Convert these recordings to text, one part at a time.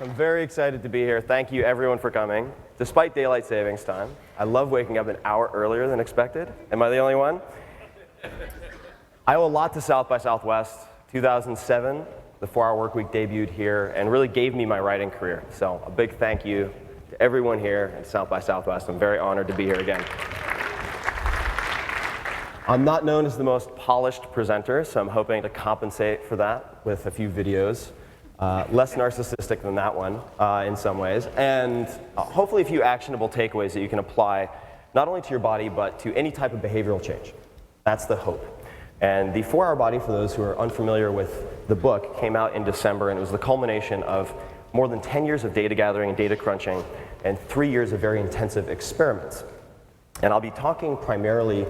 I'm very excited to be here. Thank you, everyone, for coming. Despite daylight savings time, I love waking up an hour earlier than expected. Am I the only one? I owe a lot to South by Southwest. 2007, the 4-Hour Workweek debuted here and really gave me my writing career. So a big thank you to everyone here at South by Southwest. I'm very honored to be here again. I'm not known as the most polished presenter, so I'm hoping to compensate for that with a few videos. Less narcissistic than that one in some ways, and hopefully a few actionable takeaways that you can apply not only to your body, but to any type of behavioral change. That's the hope. And the 4-Hour Body, for those who are unfamiliar with the book, came out in December, and it was the culmination of more than 10 years of data gathering and data crunching, and 3 years of very intensive experiments. And I'll be talking primarily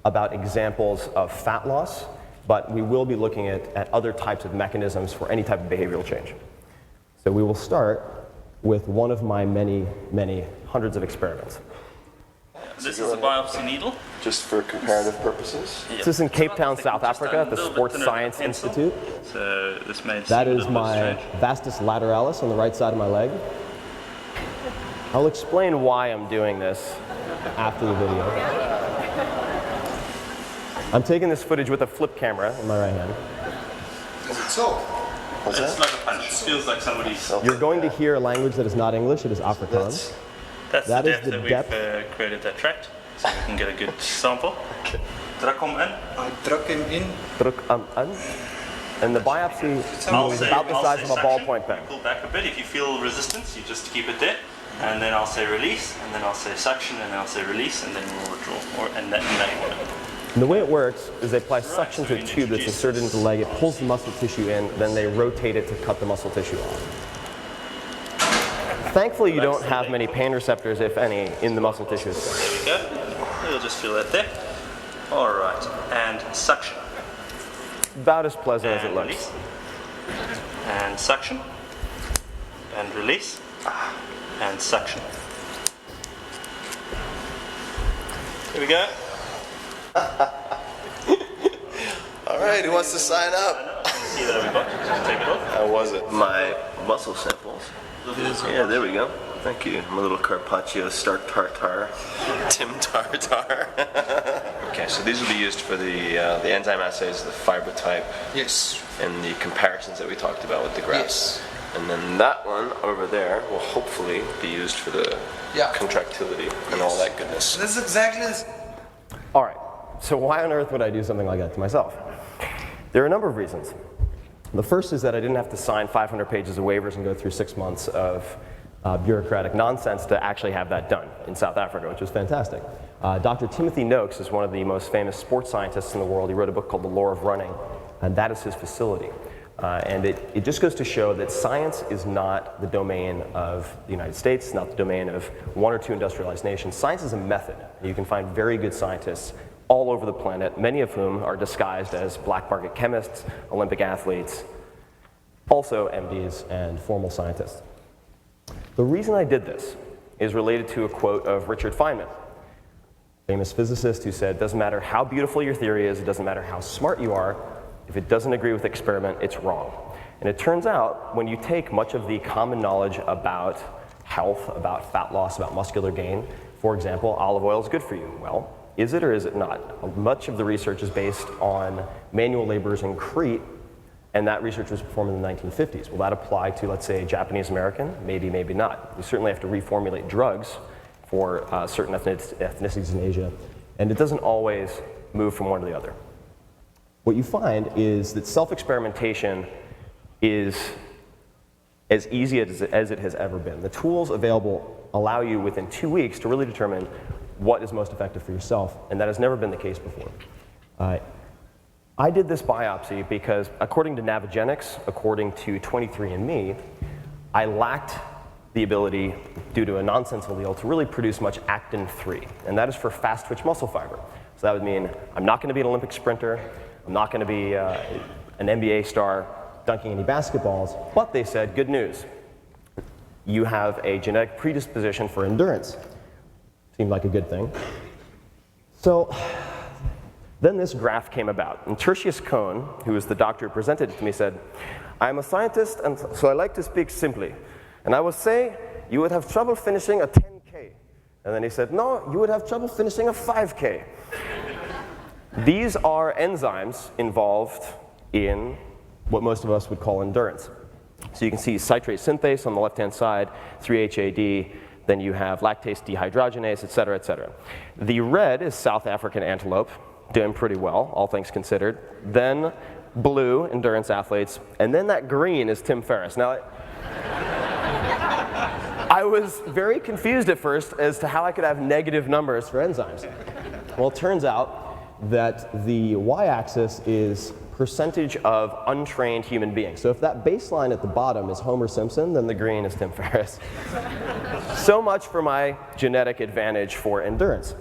about examples of fat loss, but we will be looking at other types of mechanisms for any type of behavioral change. So we will start with one of my many, many hundreds of experiments. This is a biopsy needle. Just for comparative purposes? This is in Cape Town, South Africa, at the Sports Science Institute. So this may That is my vastus lateralis on the right side of my leg. I'll explain why I'm doing this after the video. I'm taking this footage with a flip camera in my right hand. Is it so? It's like a punch. It feels like somebody's... You're going to hear a language that is not English, it is Afrikaans. That's That the is depth the that depth. we've created that tract, so we can get a good sample. Druk hom in. I druk him in. Druk aan. And the biopsy is about the size of a ballpoint pen. Pull back a bit. If you feel resistance, you just keep it there. And then I'll say release, and then I'll say suction, and then I'll say release, and then we'll withdraw. And that order. And the way it works is they apply suction to a tube that's inserted into the leg, it pulls the muscle tissue in, then they rotate it to cut the muscle tissue off. Thankfully, you don't have many pain receptors, if any, in the muscle tissue. There we go. You'll just feel that there. All right. And suction. About as pleasant as it And looks. release. And suction. And release. And suction. Here we go. All right, who wants to sign up? See that we got? Just take it off. How was it? My muscle samples. Yeah, there we go. Thank you. I'm a little Carpaccio stark tartar. Tim Tartar. Okay, so these will be used for the enzyme assays, the fiber type, Yes. and the comparisons that we talked about with the graphs. Yes. And then that one over there will hopefully be used for the contractility and all that goodness. This is exactly this. All right, so why on earth would I do something like that to myself? There are a number of reasons. The first is that I didn't have to sign 500 pages of waivers and go through 6 months of bureaucratic nonsense to actually have that done in South Africa, which was fantastic. Dr. Timothy Noakes is one of the most famous sports scientists in the world. He wrote a book called The Lore of Running, and that is his facility. And it just goes to show that science is not the domain of the United States, not the domain of 1 or 2 industrialized nations. Science is a method. You can find very good scientists all over the planet, many of whom are disguised as black market chemists, Olympic athletes, also MDs and formal scientists. The reason I did this is related to a quote of Richard Feynman, famous physicist who said, "Doesn't matter how beautiful your theory is, it doesn't matter how smart you are, if it doesn't agree with experiment, it's wrong." And it turns out, when you take much of the common knowledge about health, about fat loss, about muscular gain, for example, olive oil is good for you. Well, is it or is it not? Much of the research is based on manual laborers in Crete, and that research was performed in the 1950s. Will that apply to, let's say, a Japanese American? Maybe, maybe not. We certainly have to reformulate drugs for certain ethnicities in Asia, and it doesn't always move from one to the other. What you find is that self-experimentation is as easy as it has ever been. The tools available allow you within 2 weeks to really determine what is most effective for yourself, and that has never been the case before. I did this biopsy because, according to Navigenics, according to 23andMe, I lacked the ability, due to a nonsense allele, to really produce much actin-3, and that is for fast-twitch muscle fiber. So that would mean I'm not going to be an Olympic sprinter, I'm not going to be an NBA star dunking any basketballs, but they said, good news, you have a genetic predisposition for endurance. Seemed like a good thing. So then this graph came about, and Tertius Cohn, who was the doctor who presented it to me, said, "I'm a scientist, and so I like to speak simply. And I would say, you would have trouble finishing a 10K. And then he said, no, you would have trouble finishing a 5K. These are enzymes involved in what most of us would call endurance. So you can see citrate synthase on the left-hand side, 3-HAD, then you have lactase dehydrogenase, et cetera, et cetera. The red is South African antelope, doing pretty well, all things considered. Then blue, endurance athletes, and then that green is Tim Ferriss. Now, I was very confused at first as to how I could have negative numbers for enzymes. Well, it turns out that the y-axis is percentage of untrained human beings. So if that baseline at the bottom is Homer Simpson, then the green is Tim Ferriss. So much for my genetic advantage for endurance.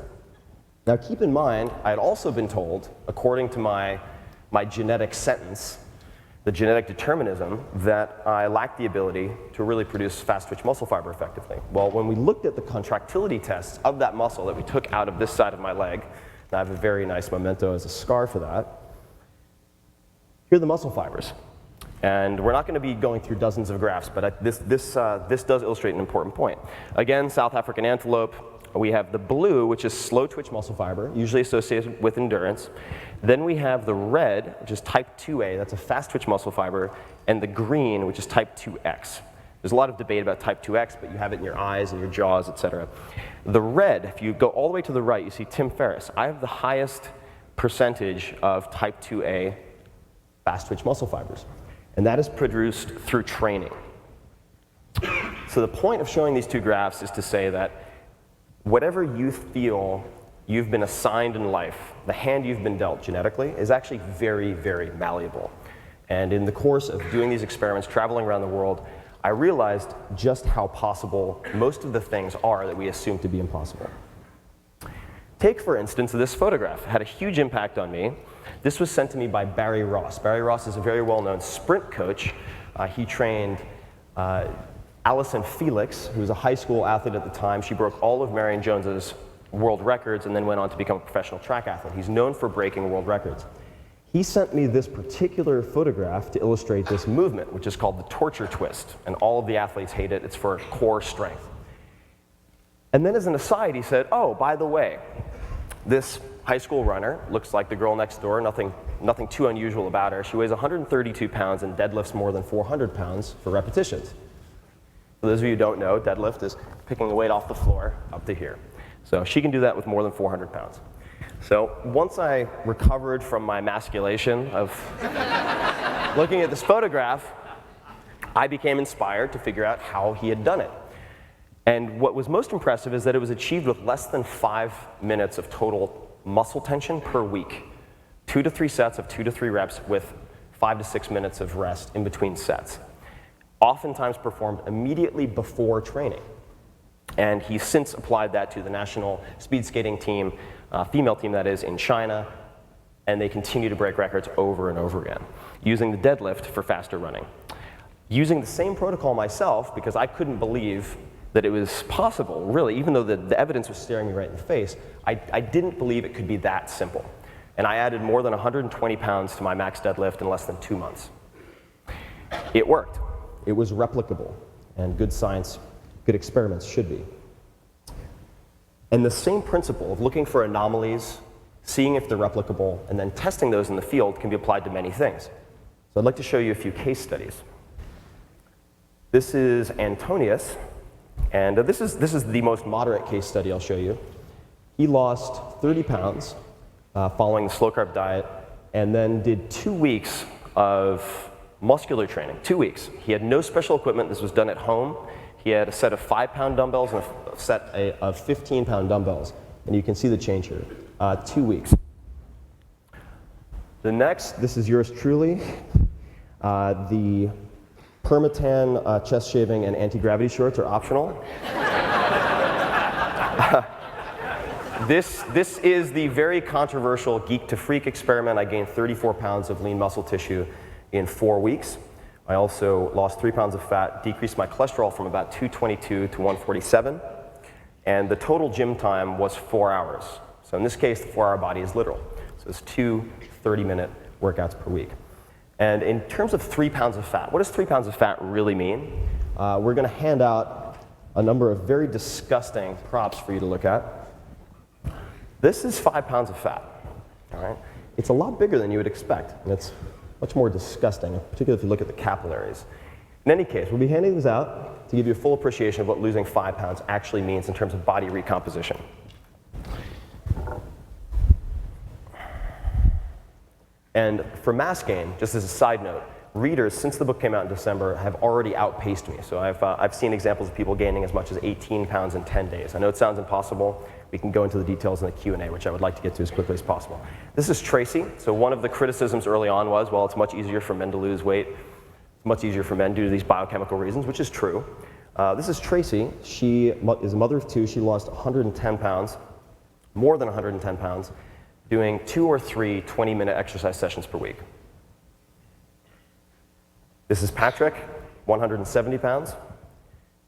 Now keep in mind, I had also been told, according to my genetic sentence, the genetic determinism, that I lacked the ability to really produce fast-twitch muscle fiber effectively. Well, when we looked at the contractility tests of that muscle that we took out of this side of my leg, and I have a very nice memento as a scar for that, here are the muscle fibers. And we're not going to be going through dozens of graphs, but this does illustrate an important point. Again, South African antelope, we have the blue, which is slow twitch muscle fiber, usually associated with endurance. Then we have the red, which is type 2A, that's a fast twitch muscle fiber, and the green, which is type 2X. There's a lot of debate about type 2X, but you have it in your eyes and your jaws, et cetera. The red, if you go all the way to the right, you see Tim Ferriss. I have the highest percentage of type 2A fast twitch muscle fibers. And that is produced through training. So the point of showing these two graphs is to say that whatever you feel you've been assigned in life, the hand you've been dealt genetically, is actually very, very malleable. And in the course of doing these experiments, traveling around the world, I realized just how possible most of the things are that we assume to be impossible. Take, for instance, this photograph. It had a huge impact on me. This was sent to me by Barry Ross. Barry Ross is a very well-known sprint coach. He trained Allison Felix, who was a high school athlete at the time. She broke all of Marion Jones's world records and then went on to become a professional track athlete. He's known for breaking world records. He sent me this particular photograph to illustrate this movement, which is called the torture twist. And all of the athletes hate it. It's for core strength. And then as an aside, he said, oh, by the way, this high school runner looks like the girl next door, nothing too unusual about her. She weighs 132 pounds and deadlifts more than 400 pounds for repetitions. For those of you who don't know, deadlift is picking the weight off the floor up to here. So she can do that with more than 400 pounds. So once I recovered from my emasculation of looking at this photograph, I became inspired to figure out how he had done it. And what was most impressive is that it was achieved with less than 5 minutes of total muscle tension per week. 2 to 3 sets of 2 to 3 reps with 5 to 6 minutes of rest in between sets. Oftentimes performed immediately before training. And he's since applied that to the national speed skating team, female team that is, in China, and they continue to break records over and over again, using the deadlift for faster running. Using the same protocol myself, because I couldn't believe that it was possible, really, even though the evidence was staring me right in the face, I didn't believe it could be that simple. And I added more than 120 pounds to my max deadlift in less than 2 months. It worked. It was replicable, and good science, good experiments should be. And the same principle of looking for anomalies, seeing if they're replicable, and then testing those in the field can be applied to many things. So I'd like to show you a few case studies. This is Antonius, and this is the most moderate case study I'll show you. He lost 30 pounds following the slow-carb diet, and then did 2 weeks of muscular training, 2 weeks. He had no special equipment. This was done at home. He had a set of 5-pound dumbbells and a set of 15-pound dumbbells. And you can see the change here. 2 weeks. The next, this is yours truly. The permatan chest shaving and anti-gravity shorts are optional. This is the very controversial geek to freak experiment. I gained 34 pounds of lean muscle tissue in 4 weeks. I also lost 3 pounds of fat, decreased my cholesterol from about 222 to 147, and the total gym time was 4 hours. So in this case, the 4-hour body is literal. So it's 2 30-minute workouts per week. And in terms of 3 pounds of fat, what does 3 pounds of fat really mean? we're going to hand out a number of very disgusting props for you to look at. This is 5 pounds of fat. All right? It's a lot bigger than you would expect, and it's much more disgusting, particularly if you look at the capillaries. In any case, we'll be handing these out to give you a full appreciation of what losing 5 pounds actually means in terms of body recomposition. And for mass gain, just as a side note, readers, since the book came out in December, have already outpaced me. So I've seen examples of people gaining as much as 18 pounds in 10 days. I know it sounds impossible. We can go into the details in the Q&A, which I would like to get to as quickly as possible. This is Tracy. So one of the criticisms early on was, well, it's much easier for men to lose weight. It's much easier for men due to these biochemical reasons, which is true. This is Tracy. She is a mother of 2. She lost 110 pounds, more than 110 pounds, doing 2 or 3 20-minute exercise sessions per week. This is Patrick, 170 pounds,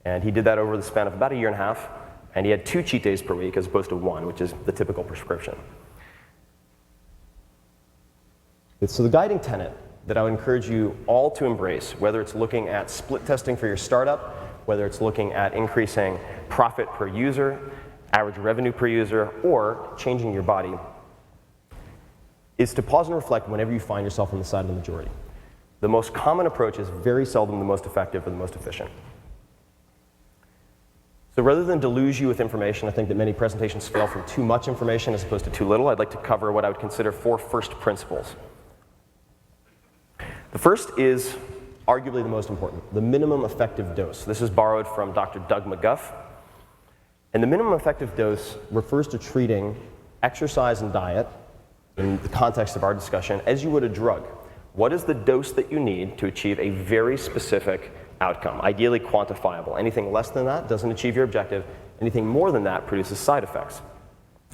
and he did that over the span of about a year and a half, and he had 2 cheat days per week as opposed to 1, which is the typical prescription. So the guiding tenet that I would encourage you all to embrace, whether it's looking at split testing for your startup, whether it's looking at increasing profit per user, average revenue per user, or changing your body, is to pause and reflect whenever you find yourself on the side of the majority. The most common approach is very seldom the most effective or the most efficient. So rather than deluge you with information, I think that many presentations fail from too much information as opposed to too little. I'd like to cover what I would consider 4 first principles. The first is arguably the most important, the minimum effective dose. This is borrowed from Dr. Doug McGuff. And the minimum effective dose refers to treating exercise and diet, in the context of our discussion, as you would a drug. What is the dose that you need to achieve a very specific outcome, ideally quantifiable? Anything less than that doesn't achieve your objective. Anything more than that produces side effects.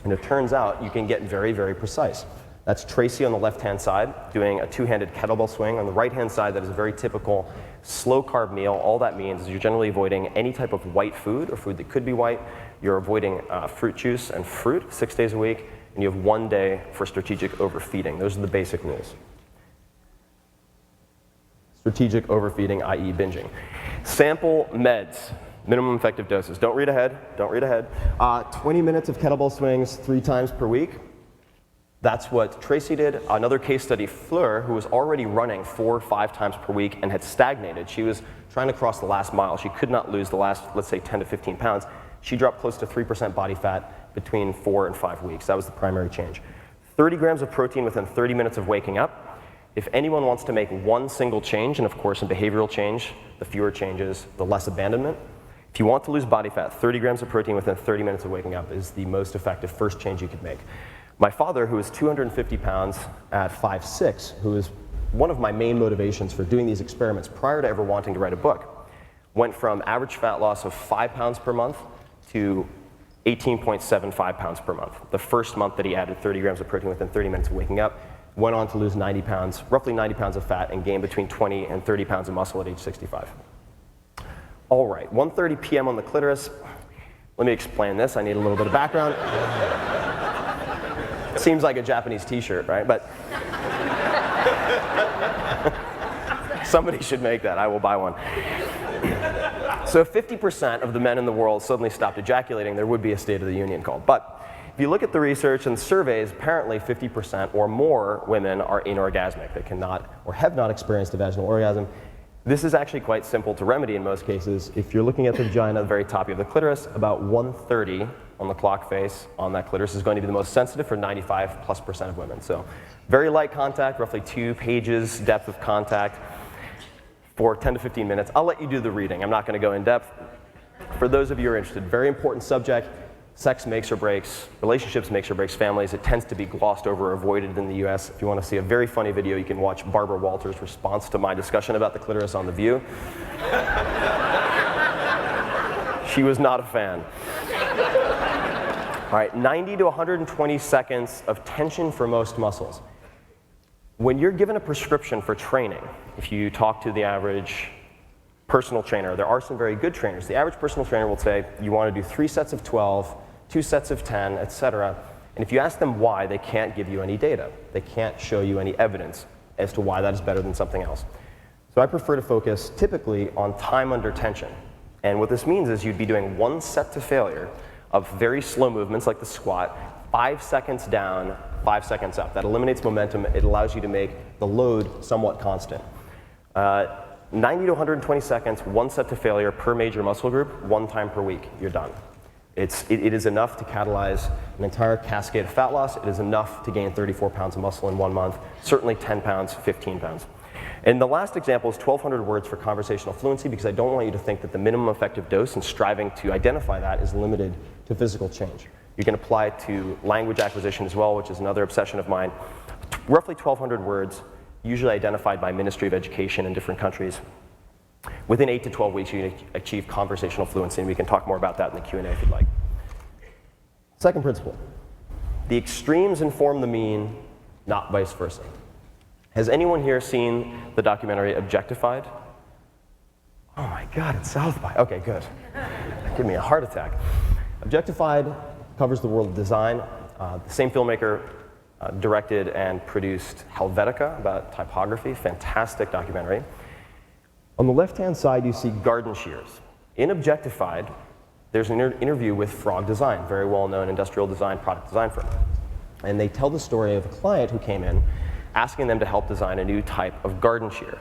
And it turns out you can get very, very precise. That's Tracy on the left-hand side doing a 2-handed kettlebell swing. On the right-hand side, that is a very typical slow-carb meal. All that means is you're generally avoiding any type of white food or food that could be white. You're avoiding fruit juice and fruit 6 days a week. And you have 1 day for strategic overfeeding. Those are the basic rules. Strategic overfeeding, i.e. binging. Sample meds, minimum effective doses. Don't read ahead, don't read ahead. 20 minutes of kettlebell swings 3 times per week. That's what Tracy did. Another case study, Fleur, who was already running 4 or 5 times per week and had stagnated. She was trying to cross the last mile. She could not lose the last, let's say, 10 to 15 pounds. She dropped close to 3% body fat between 4 and 5 weeks. That was the primary change. 30 grams of protein within 30 minutes of waking up. If anyone wants to make one single change, and of course in behavioral change, the fewer changes, the less abandonment. If you want to lose body fat, 30 grams of protein within 30 minutes of waking up is the most effective first change you could make. My father, who is 250 pounds at 5'6", who is one of my main motivations for doing these experiments prior to ever wanting to write a book, went from average fat loss of 5 pounds per month to 18.75 pounds per month. The first month that he added 30 grams of protein within 30 minutes of waking up, went on to lose 90 pounds, roughly 90 pounds of fat, and gain between 20 and 30 pounds of muscle at age 65. All right, 1:30 p.m. on the clitoris. Let me explain this. I need a little bit of background. Seems like a Japanese t-shirt, right? But somebody should make that. I will buy one. So if 50% of the men in the world suddenly stopped ejaculating, there would be a State of the Union call. But if you look at the research and surveys, apparently 50% or more women are anorgasmic. They cannot or have not experienced a vaginal orgasm. This is actually quite simple to remedy in most cases. If you're looking at the vagina, the very top of the clitoris, about 1:30 on the clock face on that clitoris is going to be the most sensitive for 95+% of women. So very light contact, roughly 2 pages depth of contact for 10 to 15 minutes. I'll let you do the reading. I'm not going to go in depth. For those of you who are interested, very important subject. Sex makes or breaks, relationships makes or breaks families. It tends to be glossed over or avoided in the US. If you want to see a very funny video, you can watch Barbara Walters' response to my discussion about the clitoris on The View. She was not a fan. All right, 90 to 120 seconds of tension for most muscles. When you're given a prescription for training, if you talk to the average personal trainer, there are some very good trainers. The average personal trainer will say, you want to do 3 sets of 12, 2 sets of 10, etc. And if you ask them why, they can't give you any data. They can't show you any evidence as to why that is better than something else. So I prefer to focus typically on time under tension. And what this means is you'd be doing one set to failure of very slow movements like the squat, 5 seconds down, 5 seconds up. That eliminates momentum. It allows you to make the load somewhat constant. 90 to 120 seconds, one set to failure per major muscle group, one time per week, you're done. It is enough to catalyze an entire cascade of fat loss. It is enough to gain 34 pounds of muscle in 1 month, certainly 10 pounds, 15 pounds. And the last example is 1,200 words for conversational fluency, because I don't want you to think that the minimum effective dose and striving to identify that is limited to physical change. You can apply it to language acquisition as well, which is another obsession of mine. Roughly 1,200 words, usually identified by Ministry of Education in different countries. Within 8 to 12 weeks, you achieve conversational fluency, and we can talk more about that in the Q&A if you'd like. Second principle, the extremes inform the mean, not vice versa. Has anyone here seen the documentary Objectified? Oh my God, it's South by. Okay, good. Give me a heart attack. Objectified covers the world of design. The same filmmaker directed and produced Helvetica about typography. Fantastic documentary. On the left-hand side, you see garden shears. In Objectified, there's an interview with Frog Design, very well-known industrial design, product design firm. And they tell the story of a client who came in asking them to help design a new type of garden shear.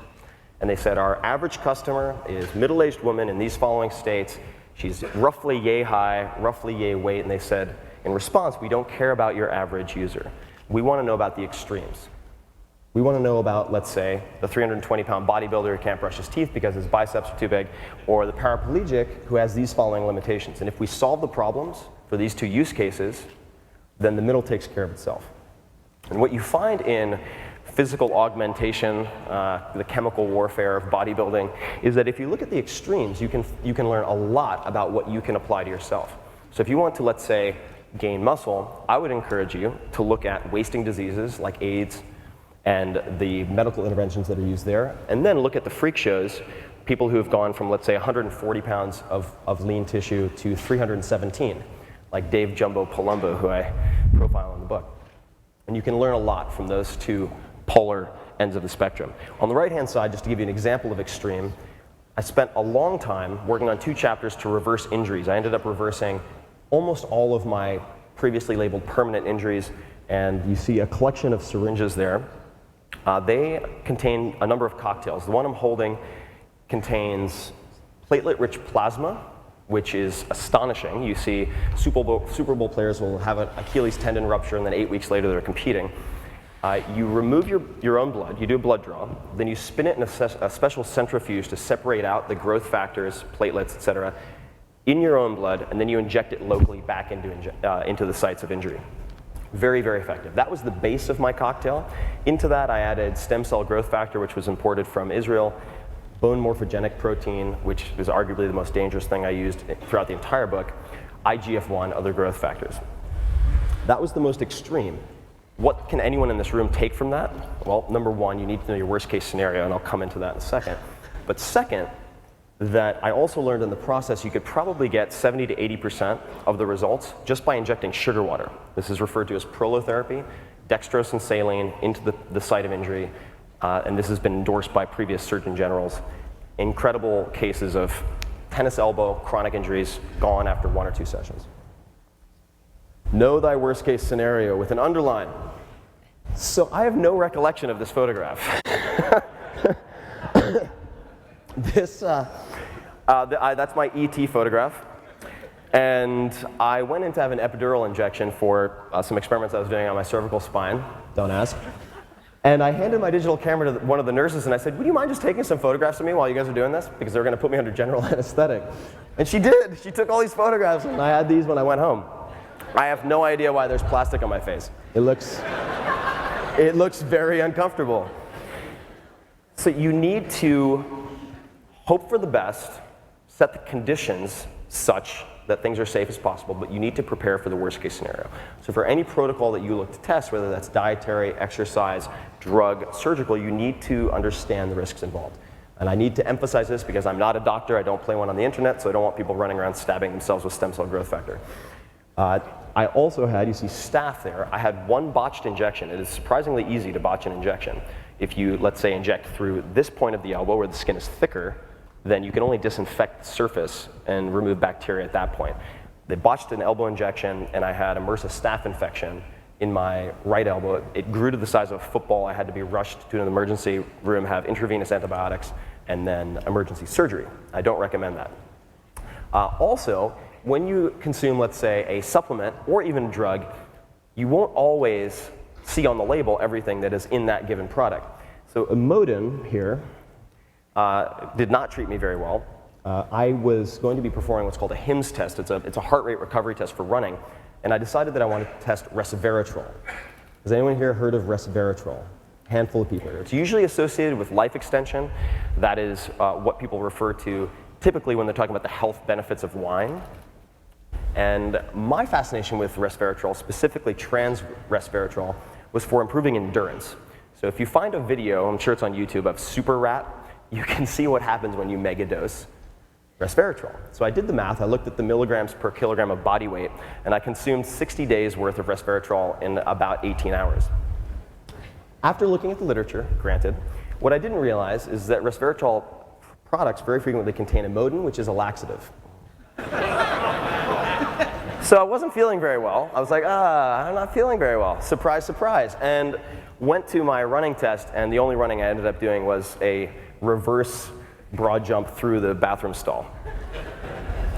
And they said, our average customer is middle-aged woman in these following states. She's roughly yay high, roughly yay weight. And they said, in response, we don't care about your average user. We want to know about the extremes. We want to know about, let's say, the 320-pound bodybuilder who can't brush his teeth because his biceps are too big, or the paraplegic who has these following limitations. And if we solve the problems for these two use cases, then the middle takes care of itself. And what you find in physical augmentation, the chemical warfare of bodybuilding, is that if you look at the extremes, you can learn a lot about what you can apply to yourself. So if you want to, let's say, gain muscle, I would encourage you to look at wasting diseases like AIDS and the medical interventions that are used there, and then look at the freak shows, people who have gone from, let's say, 140 pounds of lean tissue to 317, like Dave Jumbo Palumbo, who I profile in the book. And you can learn a lot from those two polar ends of the spectrum. On the right-hand side, just to give you an example of extreme, I spent a long time working on 2 chapters to reverse injuries. I ended up reversing almost all of my previously labeled permanent injuries, and you see a collection of syringes there. They contain a number of cocktails. The one I'm holding contains platelet-rich plasma, which is astonishing. You see Super Bowl players will have an Achilles tendon rupture, and then 8 weeks later they're competing. You remove your own blood, you do a blood draw, then you spin it in a special centrifuge to separate out the growth factors, platelets, etc., in your own blood, and then you inject it locally back into the sites of injury. Very, very effective. That was the base of my cocktail. Into that I added stem cell growth factor, which was imported from Israel, bone morphogenic protein, which is arguably the most dangerous thing I used throughout the entire book, IGF-1, other growth factors. That was the most extreme. What can anyone in this room take from that? Well, number one, you need to know your worst case scenario, and I'll come into that in a second. But second, that I also learned in the process you could probably get 70 to 80% of the results just by injecting sugar water. This is referred to as prolotherapy, dextrose and saline into the site of injury, and this has been endorsed by previous surgeon generals. Incredible cases of tennis elbow, chronic injuries, gone after 1 or 2 sessions. Know thy worst case scenario with an underline. So I have no recollection of this photograph. That's my ET photograph. And I went in to have an epidural injection for some experiments I was doing on my cervical spine. Don't ask. And I handed my digital camera to one of the nurses, and I said, would you mind just taking some photographs of me while you guys are doing this? Because they were going to put me under general anesthetic. And she did. She took all these photographs, and I had these when I went home. I have no idea why there's plastic on my face. It looks very uncomfortable. So you need to hope for the best, set the conditions such that things are safe as possible, but you need to prepare for the worst case scenario. So for any protocol that you look to test, whether that's dietary, exercise, drug, surgical, you need to understand the risks involved. And I need to emphasize this because I'm not a doctor, I don't play one on the internet, so I don't want people running around stabbing themselves with stem cell growth factor. I also had, you see staph there, I had 1 botched injection. It is surprisingly easy to botch an injection. If you, let's say, inject through this point of the elbow where the skin is thicker, then you can only disinfect the surface and remove bacteria at that point. They botched an elbow injection, and I had a MRSA staph infection in my right elbow. It grew to the size of a football. I had to be rushed to an emergency room, have intravenous antibiotics, and then emergency surgery. I don't recommend that. Also, when you consume, let's say, a supplement or even a drug, you won't always see on the label everything that is in that given product. So Imodin here did not treat me very well. I was going to be performing what's called a HIMSS test. It's a heart rate recovery test for running, and I decided that I wanted to test resveratrol. Has anyone here heard of resveratrol? A handful of people here. It's usually associated with life extension. That is what people refer to typically when they're talking about the health benefits of wine. And my fascination with resveratrol, specifically trans resveratrol, was for improving endurance. So if you find a video, I'm sure it's on YouTube, of Super Rat, you can see what happens when you megadose resveratrol. So I did the math, I looked at the milligrams per kilogram of body weight, and I consumed 60 days worth of resveratrol in about 18 hours. After looking at the literature, granted, what I didn't realize is that resveratrol products very frequently contain Imodin, which is a laxative. So I wasn't feeling very well. I was like, I'm not feeling very well. Surprise, surprise. And went to my running test, and the only running I ended up doing was a reverse broad jump through the bathroom stall.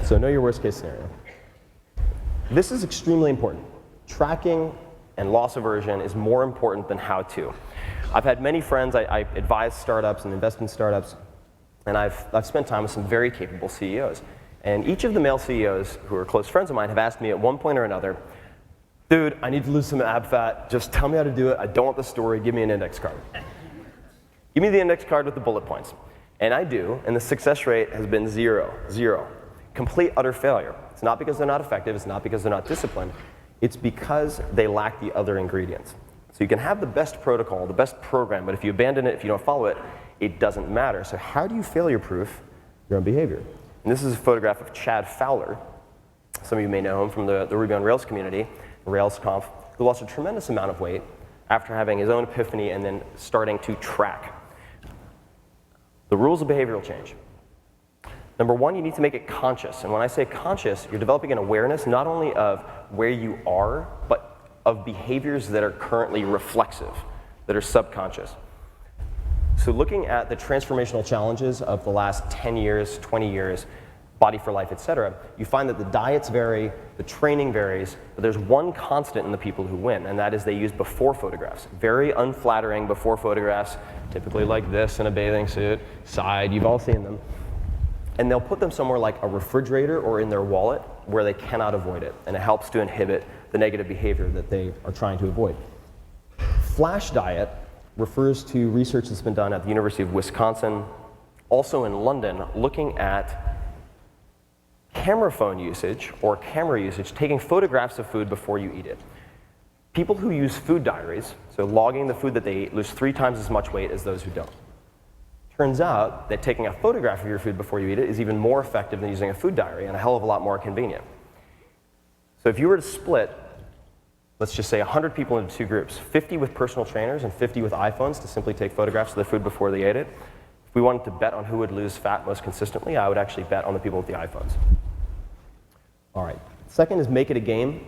So know your worst case scenario. This is extremely important. Tracking and loss aversion is more important than how to. I've had many friends, I advise startups and invest in startups, and I've spent time with some very capable CEOs. And each of the male CEOs who are close friends of mine have asked me at one point or another, dude, I need to lose some ab fat. Just tell me how to do it. I don't want the story. Give me an index card. Give me the index card with the bullet points. And I do, and the success rate has been zero. Complete, utter failure. It's not because they're not effective. It's not because they're not disciplined. It's because they lack the other ingredients. So you can have the best protocol, the best program, but if you abandon it, if you don't follow it, it doesn't matter. So how do you failure-proof your own behavior? And this is a photograph of Chad Fowler. Some of you may know him from the Ruby on Rails community, RailsConf, who lost a tremendous amount of weight after having his own epiphany and then starting to track. The rules of behavioral change. Number one, you need to make it conscious. And when I say conscious, you're developing an awareness not only of where you are, but of behaviors that are currently reflexive, that are subconscious. So looking at the transformational challenges of the last 10 years, 20 years, Body for Life, et cetera, you find that the diets vary, the training varies, but there's one constant in the people who win, and that is they use before photographs. Very unflattering before photographs, typically like this in a bathing suit, side, you've all seen them. And they'll put them somewhere like a refrigerator or in their wallet where they cannot avoid it, and it helps to inhibit the negative behavior that they are trying to avoid. Flash diet refers to research that's been done at the University of Wisconsin, also in London, looking at camera phone usage or camera usage, taking photographs of food before you eat it. People who use food diaries, so logging the food that they eat, lose 3 times as much weight as those who don't. Turns out that taking a photograph of your food before you eat it is even more effective than using a food diary and a hell of a lot more convenient. So if you were to split, let's just say 100 people into 2 groups, 50 with personal trainers and 50 with iPhones to simply take photographs of the food before they ate it, if we wanted to bet on who would lose fat most consistently, I would actually bet on the people with the iPhones. All right. Second is make it a game.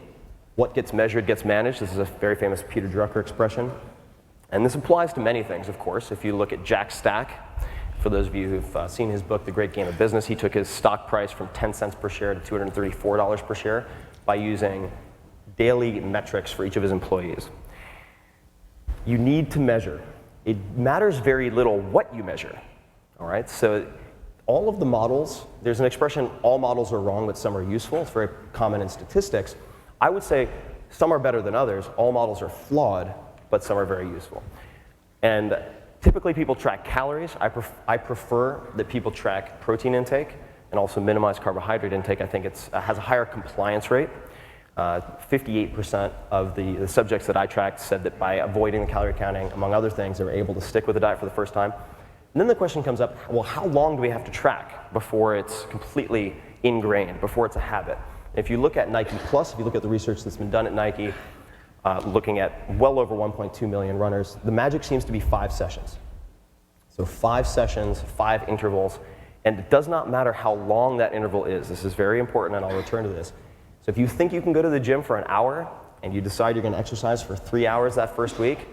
What gets measured gets managed. This is a very famous Peter Drucker expression. And this applies to many things, of course. If you look at Jack Stack, for those of you who've seen his book, The Great Game of Business, he took his stock price from 10 cents per share to $234 per share by using daily metrics for each of his employees. You need to measure. It matters very little what you measure. All right? So all of the models, there's an expression, all models are wrong, but some are useful. It's very common in statistics. I would say some are better than others. All models are flawed, but some are very useful. And typically people track calories. I prefer that people track protein intake and also minimize carbohydrate intake. I think it has a higher compliance rate. 58% of the subjects that I tracked said that by avoiding the calorie counting, among other things, they were able to stick with the diet for the first time. And then the question comes up, well, how long do we have to track before it's completely ingrained, before it's a habit? If you look at Nike Plus, if you look at the research that's been done at Nike, looking at well over 1.2 million runners. The magic seems to be 5 sessions. So 5 sessions, 5 intervals, and it does not matter how long that interval is. This is very important, and I'll return to this. So if you think you can go to the gym for an hour, and you decide you're going to exercise for 3 hours that first week,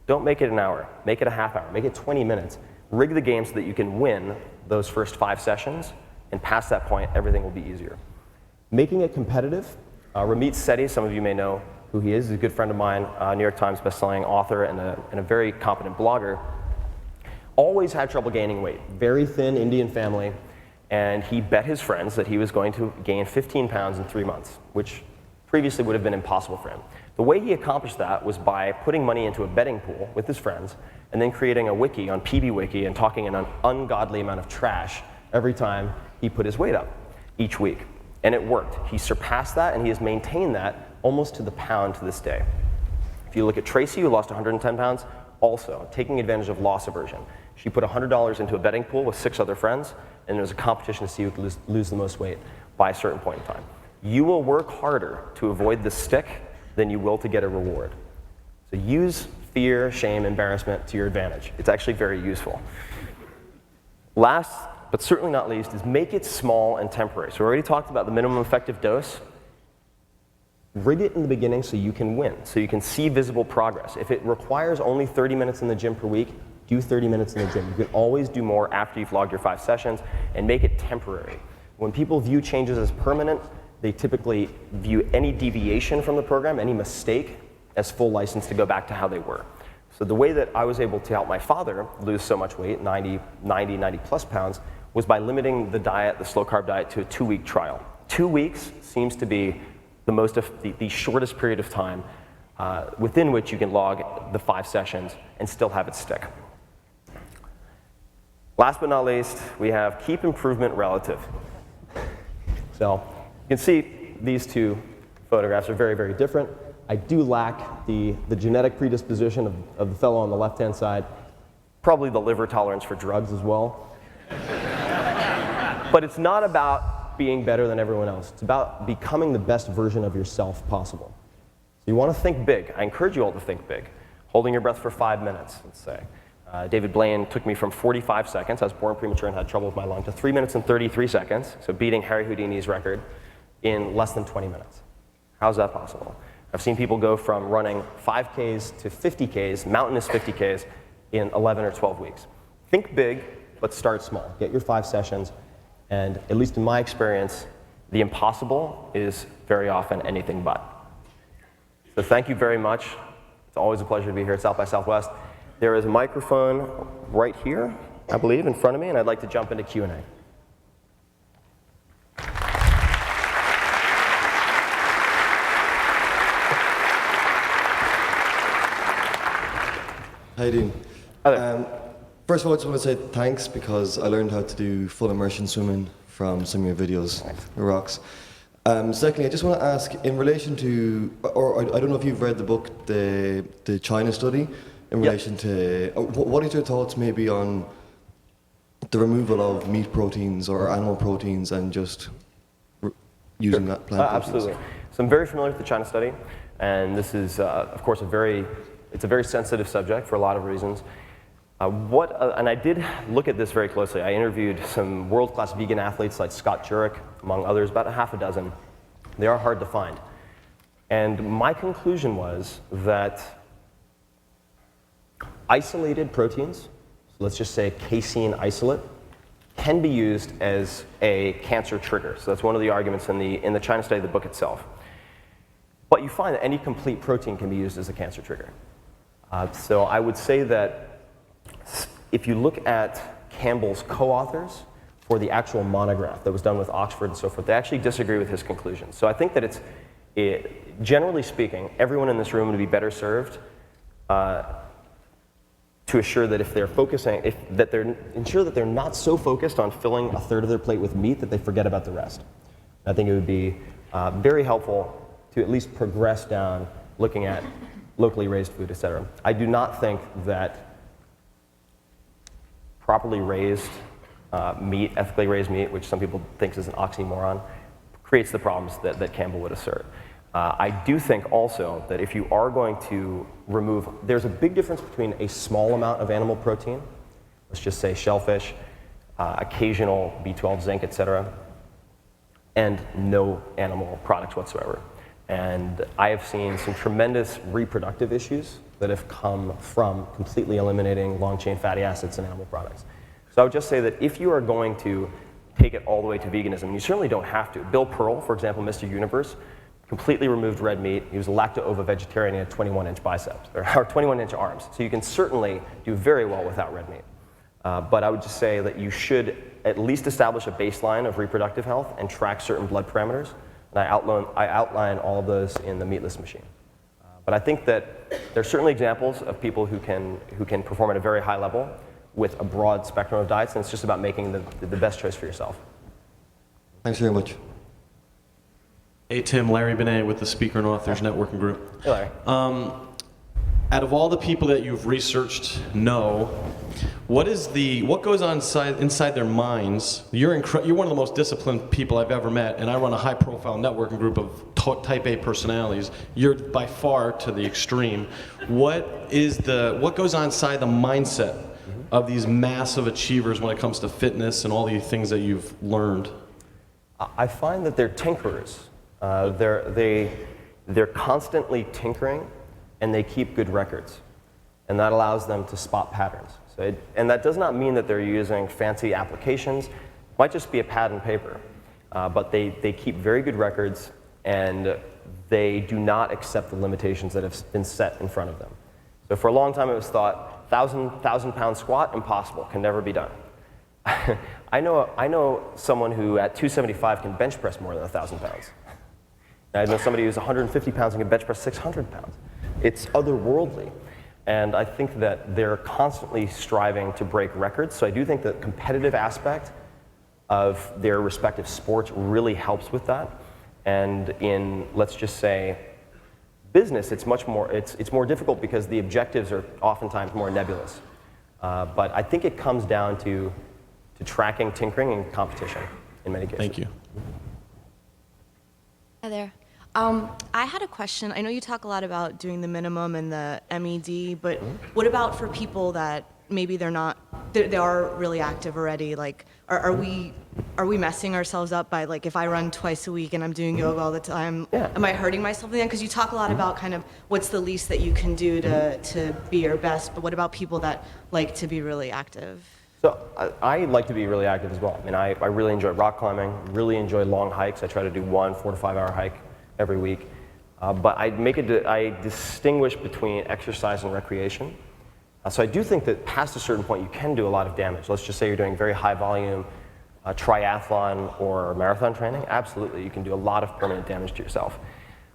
don't make it an hour. Make it a half hour. Make it 20 minutes. Rig the game so that you can win those first 5 sessions, and past that point, everything will be easier. Making it competitive. Ramit Sethi, some of you may know who he is. He's a good friend of mine, New York Times bestselling author and a very competent blogger. Always had trouble gaining weight. Very thin Indian family, and he bet his friends that he was going to gain 15 pounds in 3 months, which previously would have been impossible for him. The way he accomplished that was by putting money into a betting pool with his friends, and then creating a wiki on PBWiki and talking an ungodly amount of trash every time he put his weight up each week. And it worked. He surpassed that, and he has maintained that almost to the pound to this day. If you look at Tracy, who lost 110 pounds, also taking advantage of loss aversion. She put $100 into a betting pool with 6 other friends, and there was a competition to see who could lose the most weight by a certain point in time. You will work harder to avoid the stick than you will to get a reward. So use fear, shame, embarrassment to your advantage. It's actually very useful. Last, but certainly not least, is make it small and temporary. So we already talked about the minimum effective dose. Rig it in the beginning so you can win, so you can see visible progress. If it requires only 30 minutes in the gym per week, do 30 minutes in the gym. You can always do more after you've logged your 5 sessions, and make it temporary. When people view changes as permanent, they typically view any deviation from the program, any mistake, as full license to go back to how they were. So the way that I was able to help my father lose so much weight, 90 plus pounds, was by limiting the diet, the slow carb diet, to a 2-week trial. 2 weeks seems to be the shortest period of time within which you can log the 5 sessions and still have it stick. Last but not least, we have keep improvement relative. So you can see these 2 photographs are very, very different. I do lack the genetic predisposition of the fellow on the left-hand side, probably the liver tolerance for drugs as well. But it's not about being better than everyone else. It's about becoming the best version of yourself possible. So you want to think big. I encourage you all to think big. Holding your breath for 5 minutes, let's say. David Blaine took me from 45 seconds, I was born premature and had trouble with my lung, to 3 minutes and 33 seconds, so beating Harry Houdini's record in less than 20 minutes. How's that possible? I've seen people go from running 5Ks to 50Ks, mountainous 50Ks, in 11 or 12 weeks. Think big, but start small. Get your 5 sessions, and at least in my experience, the impossible is very often anything but. So thank you very much. It's always a pleasure to be here at South by Southwest. There is a microphone right here, I believe, in front of me, and I'd like to jump into Q&A. How you doing? Hi there. First of all, I just want to say thanks because I learned how to do full immersion swimming from some of your videos. Nice. It rocks. Secondly, I just want to ask in relation to, or I don't know if you've read the book, the China study, in relation to, what are your thoughts maybe on the removal of meat proteins or animal proteins and just using that plant proteins? Absolutely. So I'm very familiar with the China study, and this is, of course, it's a very sensitive subject for a lot of reasons. And I did look at this very closely. I interviewed some world-class vegan athletes like Scott Jurek, among others, about a half a dozen. They are hard to find. And my conclusion was that isolated proteins, so let's just say casein isolate, can be used as a cancer trigger. So that's one of the arguments in the China study, the book itself. But you find that any complete protein can be used as a cancer trigger. So I would say that if you look at Campbell's co-authors for the actual monograph that was done with Oxford and so forth, they actually disagree with his conclusions. So I think that generally speaking, everyone in this room would be better served to assure that if they're ensure that they're not so focused on filling a third of their plate with meat that they forget about the rest. I think it would be very helpful to at least progress down looking at locally raised food, etc. I do not think that properly raised meat, ethically raised meat, which some people think is an oxymoron, creates the problems that Campbell would assert. I do think also that if you are going to remove, there's a big difference between a small amount of animal protein, let's just say shellfish, occasional B12, zinc, etc., and no animal products whatsoever. And I have seen some tremendous reproductive issues that have come from completely eliminating long-chain fatty acids in animal products. So I would just say that if you are going to take it all the way to veganism, you certainly don't have to. Bill Pearl, for example, Mr. Universe, completely removed red meat. He was a lacto-ovo vegetarian. He had 21-inch biceps, or 21-inch arms. So you can certainly do very well without red meat. But I would just say that you should at least establish a baseline of reproductive health and track certain blood parameters. And I outline all of those in the Meatless Machine. But I think that there are certainly examples of people who can perform at a very high level with a broad spectrum of diets, and it's just about making the best choice for yourself. Thanks very much. Hey Tim, Larry Benet with the Speaker and Authors Networking Group. Hey Larry. Out of all the people that you've researched, what goes on inside their minds? You're one of the most disciplined people I've ever met, and I run a high-profile networking group of type A personalities. You're by far to the extreme. What goes on inside the mindset of these massive achievers when it comes to fitness and all the things that you've learned? I find that they're tinkerers. They're constantly tinkering, and they keep good records. And that allows them to spot patterns. And that does not mean that they're using fancy applications. It might just be a pad and paper. But they keep very good records, and they do not accept the limitations that have been set in front of them. So for a long time it was thought, 1,000-pound squat, impossible, can never be done. I know someone who at 275 can bench press more than 1,000 pounds. I know somebody who's 150 pounds and can bench press 600 pounds. It's otherworldly. And I think that they're constantly striving to break records. So I do think the competitive aspect of their respective sports really helps with that. And in, let's just say, business, it's more difficult because the objectives are oftentimes more nebulous. But I think it comes down to tracking, tinkering, and competition in many cases. Thank you. Hi there. I had a question. I know you talk a lot about doing the minimum and the MED, but what about for people that maybe they are really active already? Like, are we messing ourselves up by, like, if I run twice a week and I'm doing yoga all the time, am I hurting myself then? Because you talk a lot about kind of what's the least that you can do to be your best, but what about people that like to be really active? So I like to be really active as well. I mean, I really enjoy rock climbing, really enjoy long hikes. I try to do 1 4 to 5 hour hike every week. But I distinguish between exercise and recreation. So I do think that past a certain point you can do a lot of damage. Let's just say you're doing very high volume triathlon or marathon training. Absolutely, you can do a lot of permanent damage to yourself.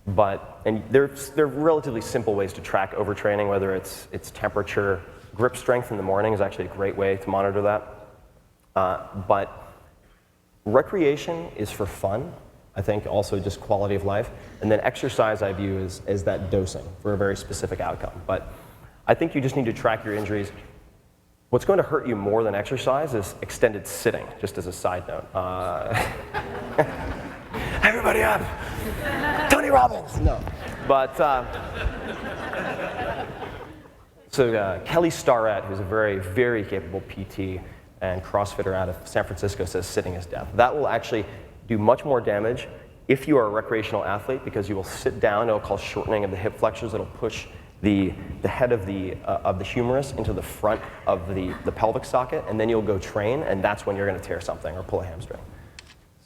And there are relatively simple ways to track overtraining, whether it's temperature. Grip strength in the morning is actually a great way to monitor that. But recreation is for fun, I think, also just quality of life. And then exercise I view as that dosing for a very specific outcome. But I think you just need to track your injuries. What's going to hurt you more than exercise is extended sitting, just as a side note. Everybody up! Tony Robbins! No. But, so Kelly Starrett, who's a very, very capable PT and CrossFitter out of San Francisco, says sitting is death. That will actually do much more damage if you are a recreational athlete, because you will sit down. It'll cause shortening of the hip flexors. It'll push the head of the humerus into the front of the pelvic socket, and then you'll go train, and that's when you're going to tear something or pull a hamstring.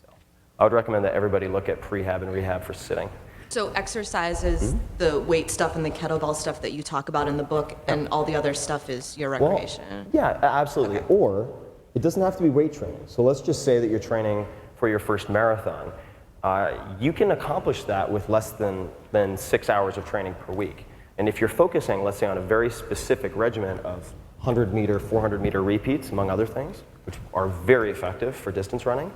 So I would recommend that everybody look at prehab and rehab for sitting. So exercise is the weight stuff and the kettlebell stuff that you talk about in the book, and all the other stuff is your recreation. Well, yeah, absolutely. Okay. Or it doesn't have to be weight training. So let's just say that you're training for your first marathon. You can accomplish that with less than 6 hours of training per week. And if you're focusing, let's say, on a very specific regimen of 100-meter, 400-meter repeats, among other things, which are very effective for distance running,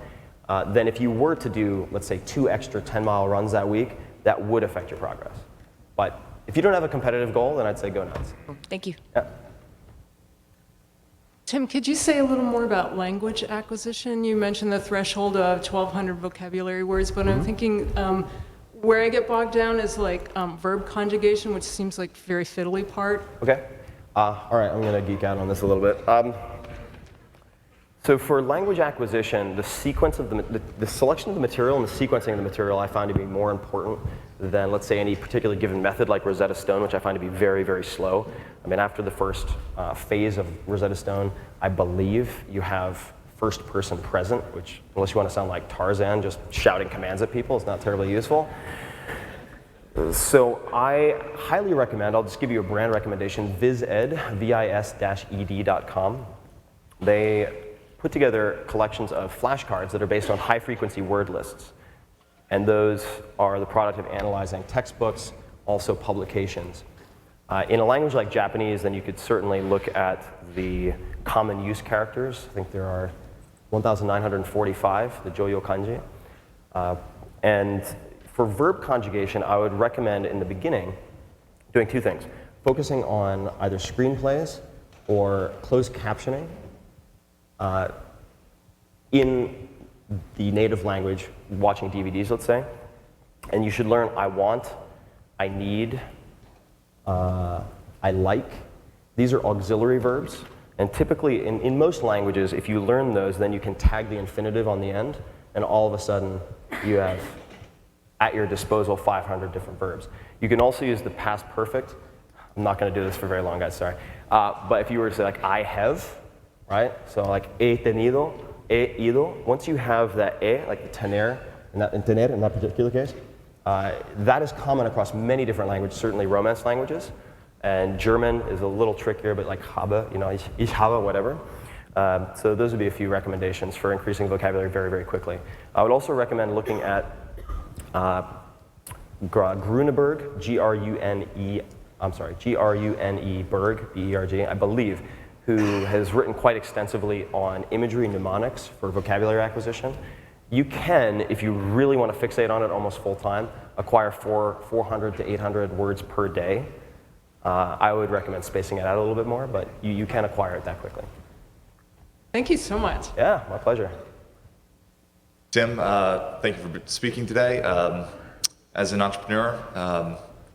then if you were to do, let's say, 2 extra 10-mile runs that week, that would affect your progress. But if you don't have a competitive goal, then I'd say go nuts. Thank you. Yeah. Tim, could you say a little more about language acquisition? You mentioned the threshold of 1,200 vocabulary words, but I'm thinking, Where I get bogged down is like verb conjugation, which seems like very fiddly part. Okay. All right, I'm going to geek out on this a little bit. So for language acquisition, the sequence of the selection of the material and the sequencing of the material I find to be more important than, let's say, any particular given method like Rosetta Stone, which I find to be very, very slow. I mean, after the first phase of Rosetta Stone, I believe you have first person present, which, unless you want to sound like Tarzan, just shouting commands at people, is not terribly useful. So I highly recommend, I'll just give you a brand recommendation, VisEd, vis-ed.com. They put together collections of flashcards that are based on high-frequency word lists. And those are the product of analyzing textbooks, also publications. In a language like Japanese, then you could certainly look at the common use characters. I think there are 1,945, the Joyo kanji. And for verb conjugation, I would recommend in the beginning doing two things. Focusing on either screenplays or closed captioning in the native language, watching DVDs, let's say. And you should learn I want, I need, I like. These are auxiliary verbs. And typically, in most languages, if you learn those, then you can tag the infinitive on the end, and all of a sudden, you have at your disposal 500 different verbs. You can also use the past perfect. I'm not going to do this for very long, guys, sorry. But if you were to say, like, I have, right? So, like, he tenido, he ido. Once you have that like the tener in that particular case, that is common across many different languages, certainly Romance languages. And German is a little trickier, but like habe, you know, ich habe, whatever. So those would be a few recommendations for increasing vocabulary very, very quickly. I would also recommend looking at Gruneberg, G-R-U-N-E, Berg, B-E-R-G, I believe, who has written quite extensively on imagery mnemonics for vocabulary acquisition. You can, if you really want to fixate on it almost full time, acquire 400 to 800 words per day. I would recommend spacing it out a little bit more, but you can acquire it that quickly. Thank you so much. Yeah, my pleasure. Tim, thank you for speaking today. As an entrepreneur,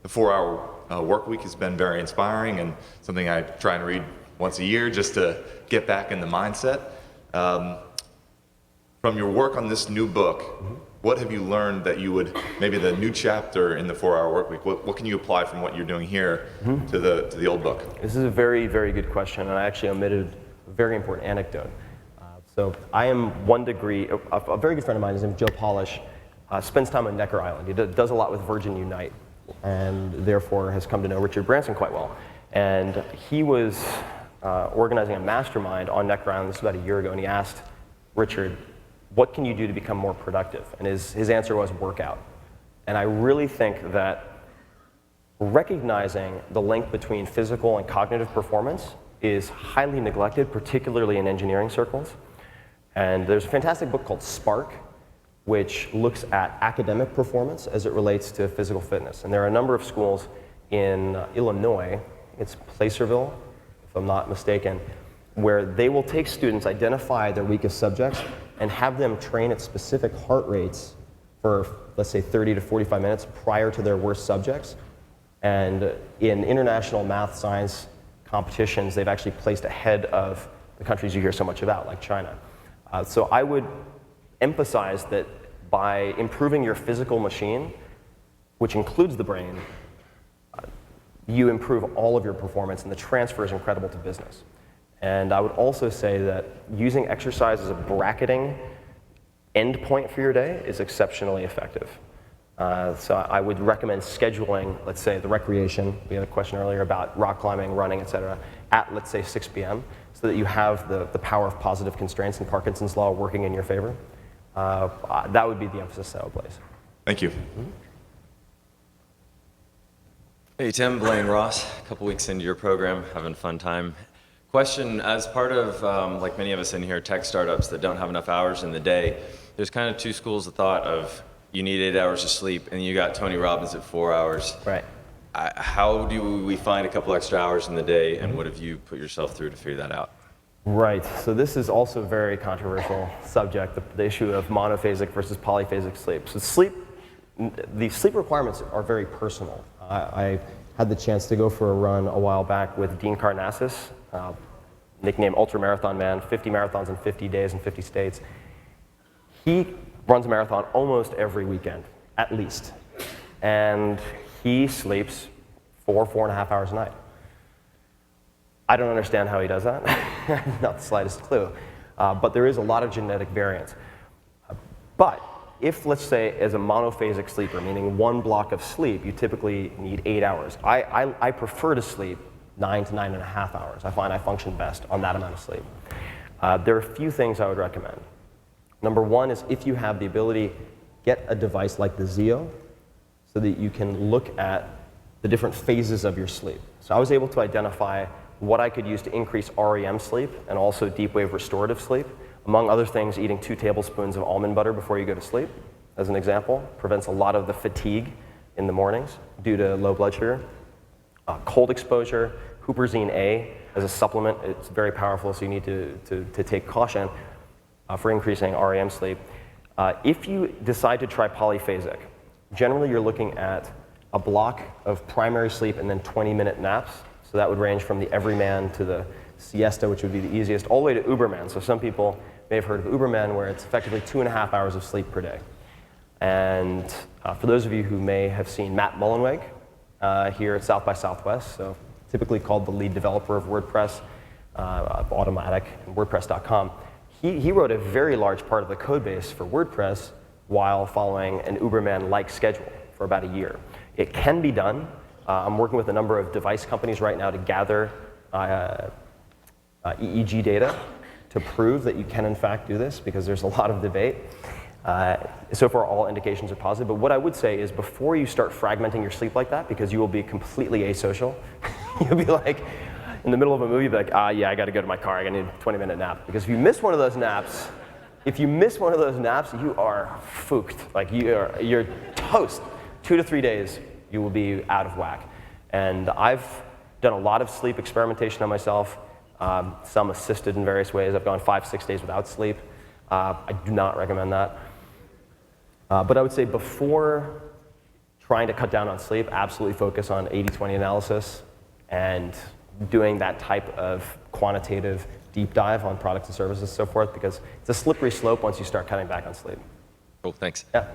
the 4-hour work week has been very inspiring and something I try and read once a year just to get back in the mindset. From your work on this new book, what have you learned that you would, maybe the new chapter in the 4-hour work week, what can you apply from what you're doing here to the old book? This is a very, very good question, and I actually omitted a very important anecdote. So I am a very good friend of mine, his name is Joe Polish, spends time on Necker Island. He does a lot with Virgin Unite, and therefore has come to know Richard Branson quite well. And he was organizing a mastermind on Necker Island, this was about a year ago, and he asked Richard, what can you do to become more productive? And his answer was workout. And I really think that recognizing the link between physical and cognitive performance is highly neglected, particularly in engineering circles. And there's a fantastic book called Spark, which looks at academic performance as it relates to physical fitness. And there are a number of schools in Illinois, it's Placerville, if I'm not mistaken, where they will take students, identify their weakest subjects, and have them train at specific heart rates for, let's say, 30 to 45 minutes prior to their worst subjects. And in international math science competitions, they've actually placed ahead of the countries you hear so much about, like China. So I would emphasize that by improving your physical machine, which includes the brain, you improve all of your performance, and the transfer is incredible to business. And I would also say that using exercise as a bracketing endpoint for your day is exceptionally effective. So I would recommend scheduling, let's say, the recreation. We had a question earlier about rock climbing, running, et cetera, at, let's say, 6 p.m., so that you have the power of positive constraints and Parkinson's law working in your favor. That would be the emphasis I would place. Thank you. Hey Tim, Blaine Ross, a couple weeks into your program, having a fun time. Question, as part of, like many of us in here, tech startups that don't have enough hours in the day, there's kind of two schools of thought of you need 8 hours of sleep, and you got Tony Robbins at 4 hours. Right. How do we find a couple extra hours in the day, and what have you put yourself through to figure that out? Right, so this is also a very controversial subject, the issue of monophasic versus polyphasic sleep. So sleep The sleep requirements are very personal. I had the chance to go for a run a while back with Dean Karnassus, nicknamed Ultra Marathon Man, 50 marathons in 50 days in 50 states. He runs a marathon almost every weekend, at least. And he sleeps 4.5 hours a night. I don't understand how he does that. Not the slightest clue. But there is a lot of genetic variance. But if, let's say, as a monophasic sleeper, meaning one block of sleep, you typically need 8 hours. I prefer to sleep 9 to 9.5 hours. I find I function best on that amount of sleep. There are a few things I would recommend. Number one is if you have the ability, get a device like the Zeo so that you can look at the different phases of your sleep. So I was able to identify what I could use to increase REM sleep and also deep wave restorative sleep. Among other things, eating 2 tablespoons of almond butter before you go to sleep, as an example, prevents a lot of the fatigue in the mornings due to low blood sugar. Cold exposure, huperzine A as a supplement, it's very powerful, so you need to take caution for increasing REM sleep. If you decide to try polyphasic, generally you're looking at a block of primary sleep and then 20-minute naps. So that would range from the everyman to the siesta, which would be the easiest, all the way to Uberman. So some people may have heard of Uberman, where it's effectively 2.5 hours of sleep per day. And for those of you who may have seen Matt Mullenweg here at South by Southwest, so typically called the lead developer of WordPress, Automatic, and WordPress.com, he wrote a very large part of the code base for WordPress while following an Uberman-like schedule for about a year. It can be done. I'm working with a number of device companies right now to gather EEG data to prove that you can in fact do this, because there's a lot of debate. So far all indications are positive, but what I would say is before you start fragmenting your sleep like that, because you will be completely asocial, you'll be like, in the middle of a movie, you'll be like, yeah, I gotta go to my car, I need a 20-minute nap. Because if you miss one of those naps, you are fooked. Like you're toast. 2 to 3 days, you will be out of whack. And I've done a lot of sleep experimentation on myself, some assisted in various ways. I've gone 5-6 days without sleep. I do not recommend that. But I would say before trying to cut down on sleep, absolutely focus on 80-20 analysis and doing that type of quantitative deep dive on products and services and so forth, because it's a slippery slope once you start cutting back on sleep. Cool, thanks. Yeah.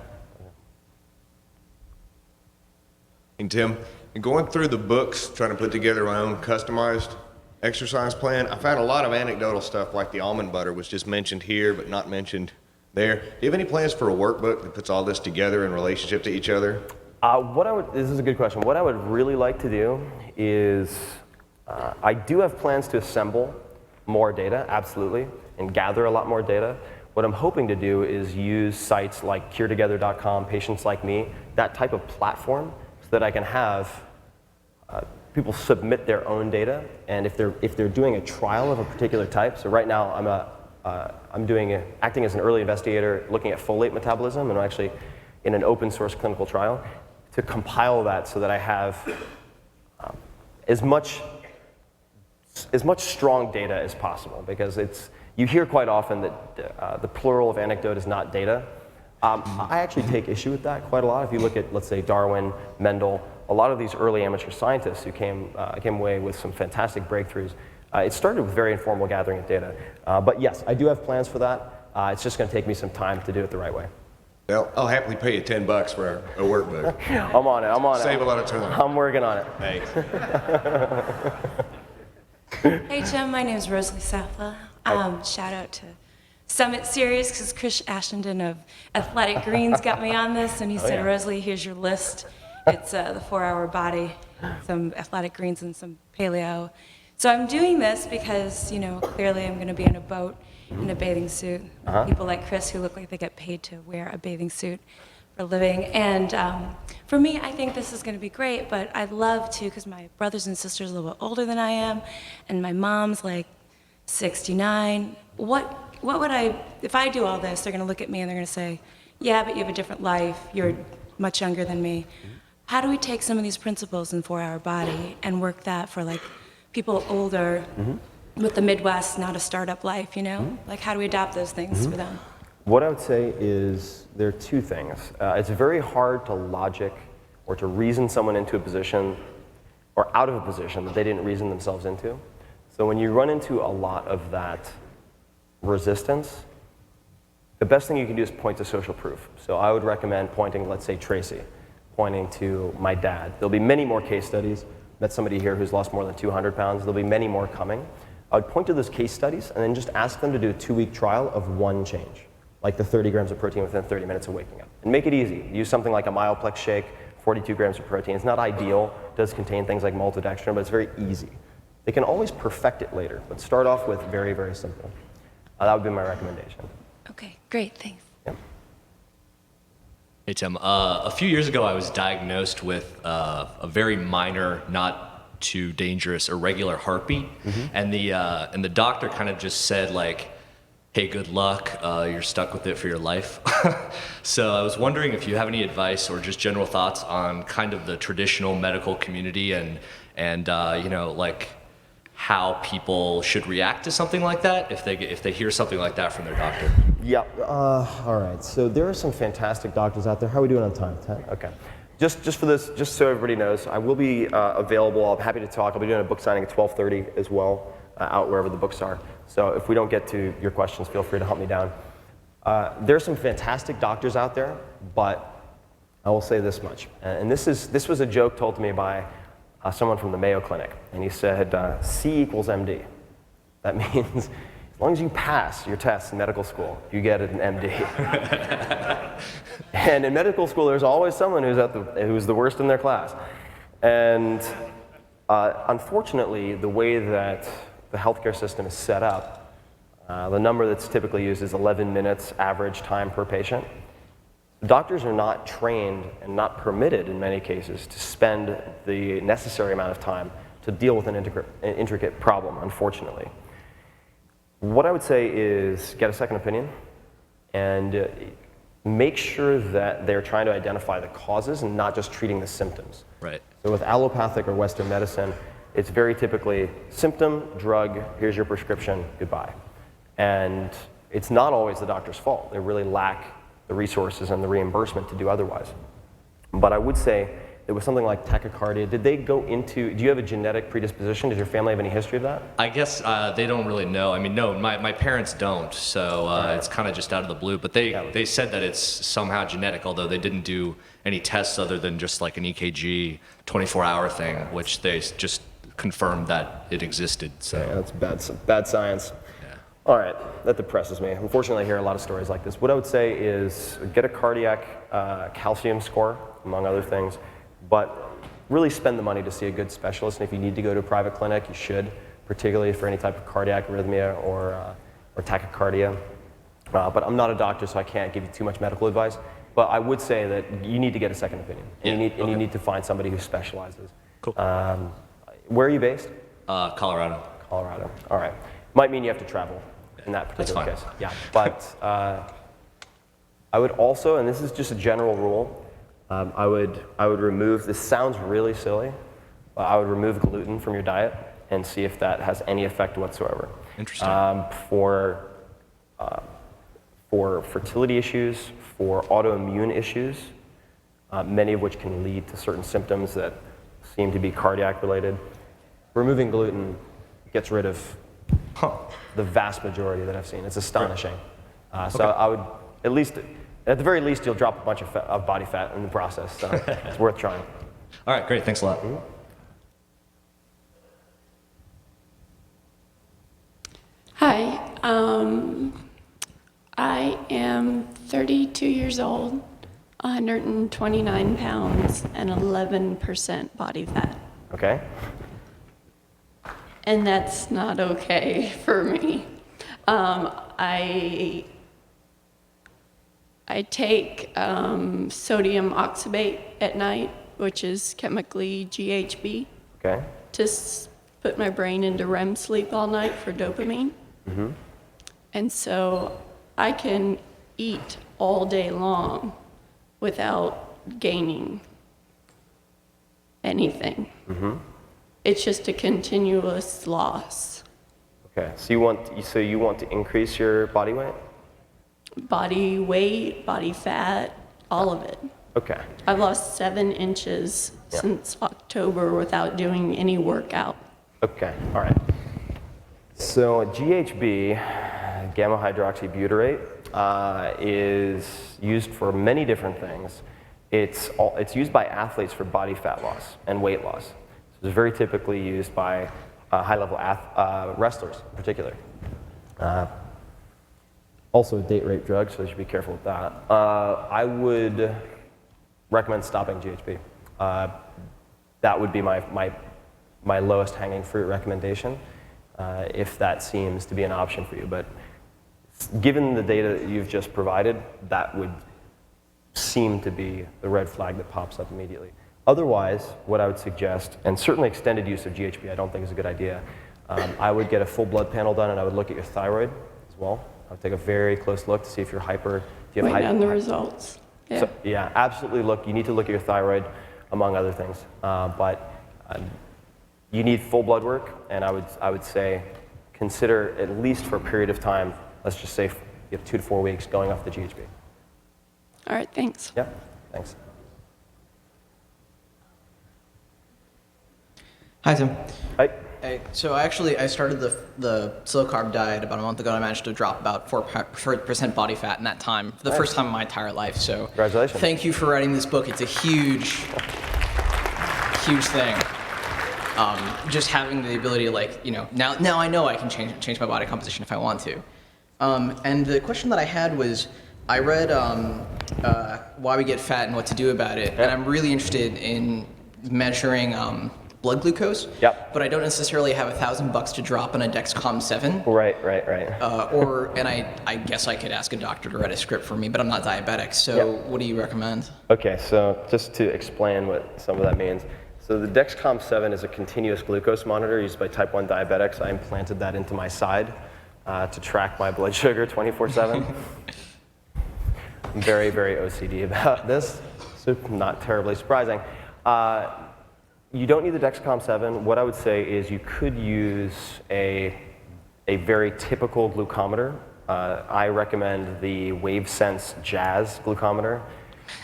And Tim, in going through the books, trying to put together my own customized exercise plan, I found a lot of anecdotal stuff, like the almond butter was just mentioned here but not mentioned there. Do you have any plans for a workbook that puts all this together in relationship to each other? This is a good question. What I would really like to do is, I do have plans to assemble more data, absolutely, and gather a lot more data. What I'm hoping to do is use sites like curetogether.com, Patients Like Me, that type of platform, so that I can have people submit their own data, and if they're doing a trial of a particular type. So right now I'm acting as an early investigator, looking at folate metabolism, and I'm actually in an open source clinical trial to compile that so that I have as much strong data as possible, because you hear quite often that the plural of anecdote is not data. I actually take issue with that quite a lot. If you look at, let's say, Darwin, Mendel, a lot of these early amateur scientists who came away with some fantastic breakthroughs, it started with very informal gathering of data. But yes, I do have plans for that. It's just going to take me some time to do it the right way. Well, I'll happily pay you $10 for a workbook. I'm on it. Save a lot of time. I'm working on it. Thanks. Hey Tim, my name is Rosalie Safa. Shout out to Summit Series, because Chris Ashenden of Athletic Greens got me on this, and he said, Rosalie, here's your list. It's the 4-hour body, some Athletic Greens and some paleo. So I'm doing this because, clearly I'm going to be in a boat in a bathing suit. People like Chris who look like they get paid to wear a bathing suit for a living. And for me, I think this is going to be great, but I'd love to, because my brothers and sisters are a little bit older than I am, and my mom's like 69. What would if I do all this, they're going to look at me and they're going to say, yeah, but you have a different life. You're much younger than me. How do we take some of these principles in 4-hour body and work that for like people older with the Midwest, not a startup life, Like how do we adopt those things for them? What I would say is there are two things. It's very hard to logic or to reason someone into a position or out of a position that they didn't reason themselves into. So when you run into a lot of that resistance, the best thing you can do is point to social proof. So I would recommend pointing, let's say Tracy, pointing to my dad. There'll be many more case studies. Met somebody here who's lost more than 200 pounds. There'll be many more coming. I would point to those case studies and then just ask them to do a 2-week trial of one change, like the 30 grams of protein within 30 minutes of waking up. And make it easy. Use something like a Myoplex shake, 42 grams of protein. It's not ideal. It does contain things like maltodextrin, but it's very easy. They can always perfect it later, but start off with very, very simple. That would be my recommendation. Okay, great, thanks. Yeah. Hey Tim, a few years ago I was diagnosed with a very minor, not too dangerous, irregular heartbeat, and the doctor kind of just said like, "Hey, good luck. You're stuck with it for your life." So I was wondering if you have any advice or just general thoughts on kind of the traditional medical community and you know, like how people should react to something like that if they hear something like that from their doctor. Yeah. All right. So there are some fantastic doctors out there. How are we doing on time? 10? Okay. Just for this, just so everybody knows, I will be available. I'm happy to talk. I'll be doing a book signing at 12:30 as well, out wherever the books are. So if we don't get to your questions, feel free to hunt me down. There are some fantastic doctors out there, but I will say this much. And this was a joke told to me by someone from the Mayo Clinic. And he said, C equals MD. That means as long as you pass your tests in medical school, you get an MD. And in medical school, there's always someone who's the worst in their class. And unfortunately, the way that the healthcare system is set up, the number that's typically used is 11 minutes average time per patient. Doctors are not trained and not permitted in many cases to spend the necessary amount of time to deal with an intricate problem, unfortunately. What I would say is get a second opinion and make sure that they're trying to identify the causes and not just treating the symptoms. Right. So with allopathic or Western medicine, it's very typically symptom, drug, here's your prescription, goodbye. And it's not always the doctor's fault. They really lack the resources and the reimbursement to do otherwise. But I would say that with something like tachycardia, did they go into, do you have a genetic predisposition? Does your family have any history of that? I guess they don't really know. I mean, no, my parents don't, so it's kind of just out of the blue. But they said that it's somehow genetic, although they didn't do any tests other than just like an EKG 24-hour thing, which they just confirmed that it existed. So yeah, that's bad science. All right, that depresses me. Unfortunately, I hear a lot of stories like this. What I would say is get a cardiac calcium score, among other things, but really spend the money to see a good specialist. And if you need to go to a private clinic, you should, particularly for any type of cardiac arrhythmia or tachycardia. But I'm not a doctor, so I can't give you too much medical advice. But I would say that you need to get a second opinion, and you need to find somebody who specializes. Cool. Where are you based? Colorado. Colorado. All right. Might mean you have to travel in that particular case. Yeah. But I would also, and this is just a general rule, I would remove, this sounds really silly, but I would remove gluten from your diet and see if that has any effect whatsoever. Interesting. For fertility issues, for autoimmune issues, many of which can lead to certain symptoms that seem to be cardiac related, removing gluten gets rid of the vast majority that I've seen. It's astonishing. So I would, at the very least, you'll drop a bunch of body fat in the process. So it's worth trying. All right, great. Thanks a lot. Hi, I am 32 years old, 129 pounds, and 11% body fat. Okay. And that's not okay for me. I take sodium oxybate at night, which is chemically GHB, okay, to put my brain into REM sleep all night for dopamine. Mm-hmm. And so I can eat all day long without gaining anything. Mm-hmm. It's just a continuous loss. Okay. So you want to increase your body weight? body weight, body fat, all of it. Okay. I've lost 7 inches since October without doing any workout. Okay, all right. So GHB, gamma hydroxybutyrate, is used for many different things. It's used by athletes for body fat loss and weight loss. So it's very typically used by high-level wrestlers in particular. Also a date rape drug, so you should be careful with that. I would recommend stopping GHB. That would be my lowest hanging fruit recommendation, if that seems to be an option for you. But given the data that you've just provided, that would seem to be the red flag that pops up immediately. Otherwise, what I would suggest, and certainly extended use of GHB I don't think is a good idea, I would get a full blood panel done and I would look at your thyroid as well. I would take a very close look to see if you're hyper. Do you have Write down the results. Yeah. So, yeah, absolutely you need to look at your thyroid, among other things. But you need full blood work, and I would say consider, at least for a period of time, let's just say you have 2 to 4 weeks, going off the GHB. All right, thanks. Yeah, thanks. Hi, Tim. Hi. Hey, so I started the slow carb diet about a month ago, and I managed to drop about 4% body fat in that time, for the first time in my entire life. So congratulations. Thank you for writing this book. It's a huge thing. Just having the ability to now I know I can change my body composition if I want to. And the question that I had was, I read Why We Get Fat and What to Do About It, and I'm really interested in measuring blood glucose. Yep. But I don't necessarily have $1,000 to drop on a Dexcom 7. Right. And I guess I could ask a doctor to write a script for me, but I'm not diabetic. So what do you recommend? Okay, so just to explain what some of that means. So the Dexcom 7 is a continuous glucose monitor used by type 1 diabetics. I implanted that into my side to track my blood sugar 24/7. I'm very, very OCD about this, so not terribly surprising. You don't need the Dexcom 7. What I would say is you could use a very typical glucometer. I recommend the WaveSense Jazz glucometer.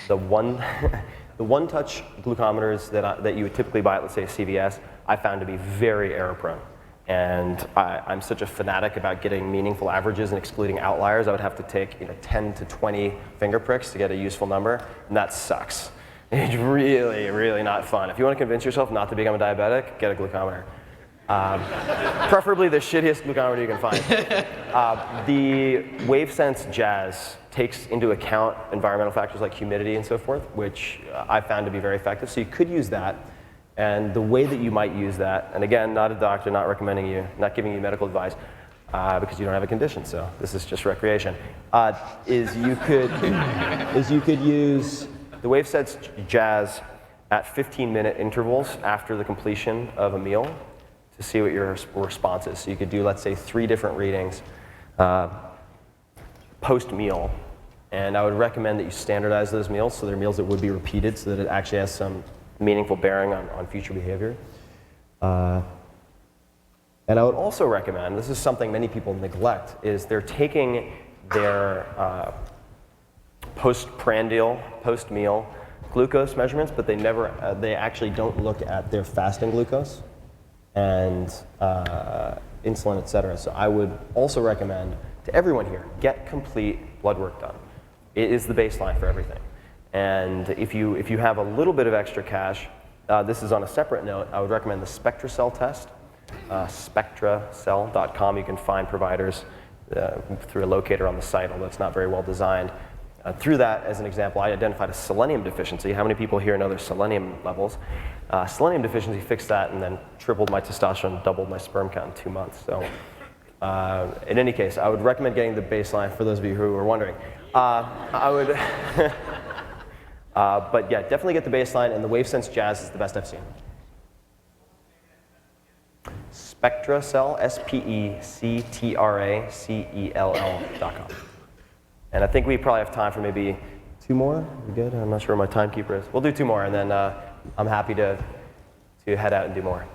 The one-touch glucometers that you would typically buy at, let's say, a CVS, I found to be very error-prone. And I'm such a fanatic about getting meaningful averages and excluding outliers. I would have to take 10 to 20 finger pricks to get a useful number, and that sucks. It's really, really not fun. If you want to convince yourself not to become a diabetic, get a glucometer. Preferably the shittiest glucometer you can find. The WaveSense Jazz takes into account environmental factors like humidity and so forth, which I found to be very effective. So you could use that. And the way that you might use that, and again, not a doctor, not recommending you, not giving you medical advice, because you don't have a condition, so this is just recreation, is you could use the WaveSense Jazz at 15-minute intervals after the completion of a meal to see what your response is. So you could do, let's say, 3 different readings post-meal. And I would recommend that you standardize those meals so they're meals that would be repeated so that it actually has some meaningful bearing on future behavior. And I would also recommend, this is something many people neglect, is they're taking their postprandial, post-meal glucose measurements, but they actually don't look at their fasting glucose and insulin, et cetera. So I would also recommend to everyone here, get complete blood work done. It is the baseline for everything. And if you have a little bit of extra cash, this is on a separate note, I would recommend the SpectraCell test. SpectraCell.com, you can find providers through a locator on the site, although it's not very well designed. Through that, as an example, I identified a selenium deficiency. How many people here know their selenium levels? Selenium deficiency fixed that and then tripled my testosterone, doubled my sperm count in 2 months. So in any case, I would recommend getting the baseline for those of you who are wondering. I would, but yeah, definitely get the baseline, and the WaveSense Jazz is the best I've seen. SpectraCell, SpectraCell.com. And I think we probably have time for maybe 2 more. We good? I'm not sure where my timekeeper is. We'll do 2 more, and then I'm happy to head out and do more.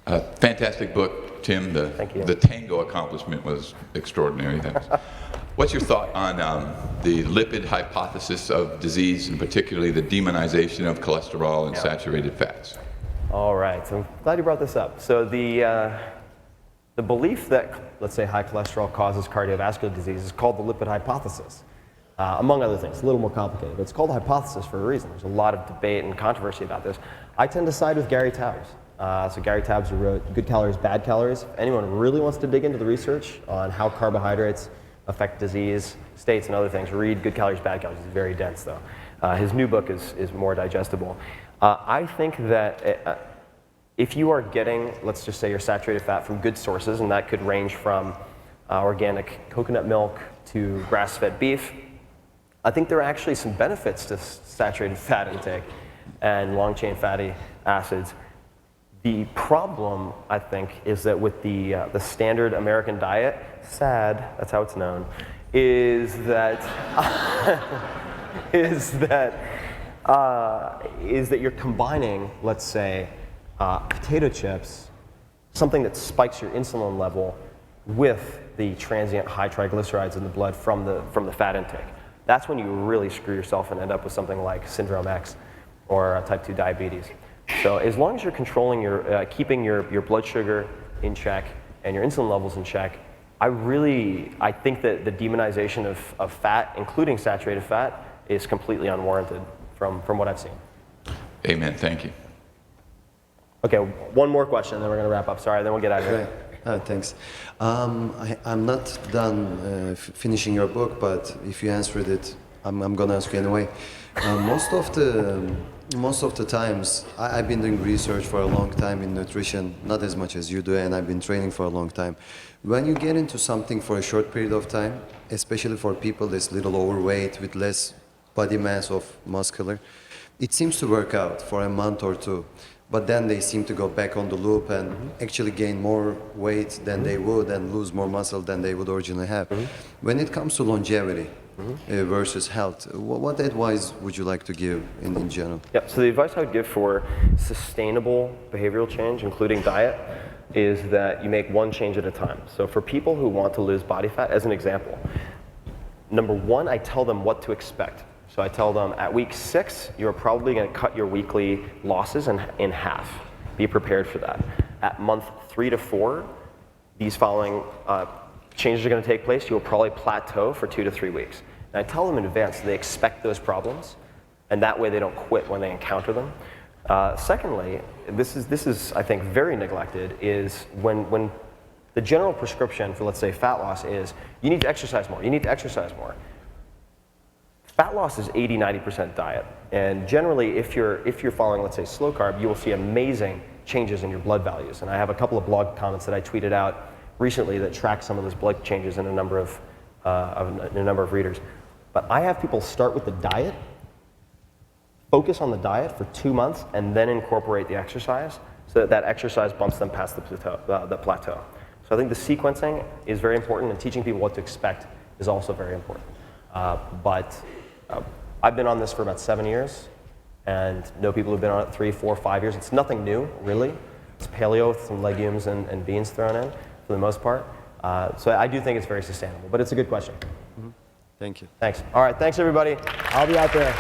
Fantastic book. Tim. Thank you. The tango accomplishment was extraordinary. What's your thought on the lipid hypothesis of disease, and particularly the demonization of cholesterol and saturated fats? All right, so I'm glad you brought this up. So the belief that, let's say, high cholesterol causes cardiovascular disease is called the lipid hypothesis, among other things. It's a little more complicated, but it's called a hypothesis for a reason. There's a lot of debate and controversy about this. I tend to side with Gary Taubes. So Gary Taubes, who wrote Good Calories, Bad Calories. If anyone really wants to dig into the research on how carbohydrates affect disease states and other things, read Good Calories, Bad Calories. It's very dense, though. His new book is more digestible. I think that if you are getting, let's just say, your saturated fat from good sources, and that could range from organic coconut milk to grass-fed beef, I think there are actually some benefits to saturated fat intake and long-chain fatty acids. The problem, I think, is that with the standard American diet, SAD, that's how it's known, is that is that you're combining, let's say, potato chips, something that spikes your insulin level, with the transient high triglycerides in the blood from the fat intake. That's when you really screw yourself and end up with something like Syndrome X or type 2 diabetes. So as long as you're controlling keeping your blood sugar in check and your insulin levels in check, I think that the demonization of fat, including saturated fat, is completely unwarranted from what I've seen. Amen. Thank you. Okay, one more question, and then we're going to wrap up. Sorry, then we'll get out of here. Thanks. I'm not done finishing your book, but if you answered it, I'm going to ask you anyway. Most of the times, I've been doing research for a long time in nutrition, not as much as you do, and I've been training for a long time. When you get into something for a short period of time, especially for people that's a little overweight with less body mass of muscular, it seems to work out for a month or two. But then they seem to go back on the loop and actually gain more weight than they would and lose more muscle than they would originally have. When it comes to longevity versus health, what advice would you like to give in general? Yeah, so the advice I would give for sustainable behavioral change, including diet, is that you make one change at a time. So for people who want to lose body fat, as an example, number one, I tell them what to expect. So I tell them at week 6, you're probably going to cut your weekly losses in half. Be prepared for that. At month 3 to 4, these following changes are going to take place. You will probably plateau for 2 to 3 weeks. And I tell them in advance so they expect those problems, and that way they don't quit when they encounter them. Secondly, this is I think very neglected, is when the general prescription for, let's say, fat loss is you need to exercise more. You need to exercise more. Fat loss is 80-90% diet, and generally, if you're following, let's say, slow carb, you will see amazing changes in your blood values. And I have a couple of blog comments that I tweeted out recently that track some of those blood changes in a number of readers. But I have people start with the diet, focus on the diet for 2 months, and then incorporate the exercise, so that exercise bumps them past the plateau. So I think the sequencing is very important, and teaching people what to expect is also very important. I've been on this for about 7 years, and know people who've been on it 3, 4, 5 years. It's nothing new, really. It's paleo with some legumes and beans thrown in, for the most part. So I do think it's very sustainable, but it's a good question. Thank you. Thanks. All right, thanks everybody. I'll be out there.